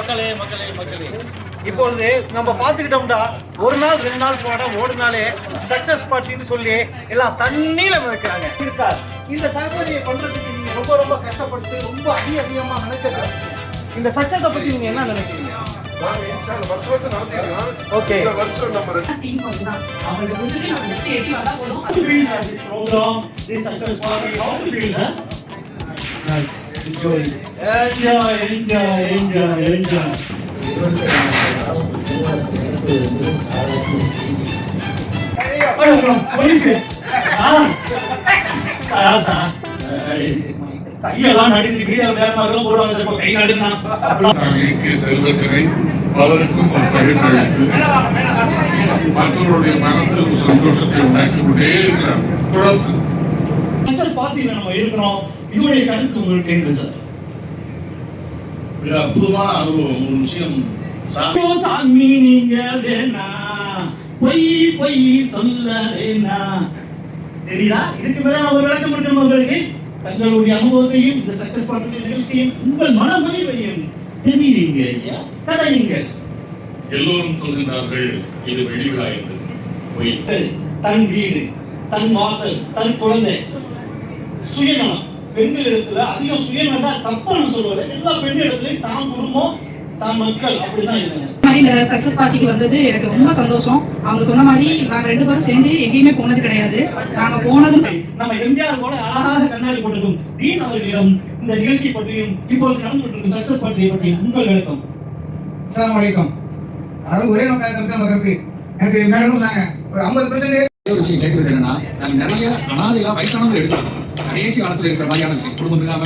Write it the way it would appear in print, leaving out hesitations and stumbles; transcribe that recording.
மக்களே மக்களே மக்களே, இப்பொழுது நம்ம பார்த்துக்கிட்டோம்னா ஒரு நாள் 2 நாள் படம் ஓடுனாலே சக்சஸ் பார்ட்டின்னு சொல்லி எல்லாம் தண்ணியில வைக்கிறாங்க. இந்த சர்ஜரியை பண்றதுக்கு நீங்க ரொம்ப ரொம்ப கஷ்டப்பட்டு ரொம்ப அதிகமா நினைக்கிறது. இந்த சக்சஸை பத்தி நீங்க என்ன நினைக்கிறீங்க? Okay, enjoy, enjoy, enjoy, enjoy, enjoy. செல்வத்தினை பலருக்கும் பகிர்ந்தளித்து மற்றவருடைய மனத்தில் சந்தோஷத்தை உண்டாக்கி கொண்டே இருக்கிறார். தொடர்ந்து நம்ம இருக்கிறோம். இதோடைய கருத்து உங்களுக்கு என்ன சார்? அற்புதமான அனுபவம். ஒரு விஷயம் சாமி, நீங்க வேணா பொய் பொய் சொல்ல வேணா. தெரியுதா? இதுக்கு மேல ஒரு விளக்கம் கொடுக்கணும் உங்களுக்கு. தங்களுடைய அனுபவத்தையும் இந்த சக்சஸ் பார்ட்டி நிகழ்ச்சியும் உங்கள் மனமறிவையும் தெரியுங்க ஐயா, கதையுங்கள். எல்லோரும் சொல்கிறார்கள் இது வெடி விழா என்று. பொய். தன் வீடு, தன் வாசல், தன் குழந்தை, சுயநலம். பெண்கள் இடத்துல அதிகம் சுயநலமா தப்பான சொல்லுவாரு. எல்லா பெண்கள் இடத்துலயும் தான் குடும்பம், தான் மக்கள் அப்படிதான் இருக்காங்க. இந்த சக்சஸ் பார்ட்டிக்கு வந்தது எனக்கு ரொம்ப சந்தோஷம். அவங்க சொன்ன மாதிரி நாங்க 2 பேரும் சேர்ந்து எங்கேயுமே போனது கிடையாது. நாங்க போனதும் நம்ம எம்ஜிஆர் போல அழகாக கண்ணாடி போட்டிருக்கும் டீன் அவர்களிடம் இந்த நிகழ்ச்சி பற்றியும் இப்போது நடந்து கொண்டிருக்கும் சக்சஸ் பார்ட்டியை பற்றியும் உங்கள் விளக்கம். அஸ்ஸலாமு அலைக்கும். அதாவது ஒரே நோக்கம் எனக்கு மேடம் சொன்னாங்க ஒரு 50% ஒரு விஷயம் கேட்கறது என்னன்னா, நாங்க நிறைய அனாதைகளா வயசானவங்க எடுக்கிறோம். கடைசி காலத்துல இருக்கிற மாதிரியான விஷயம் குடும்பம் இல்லாம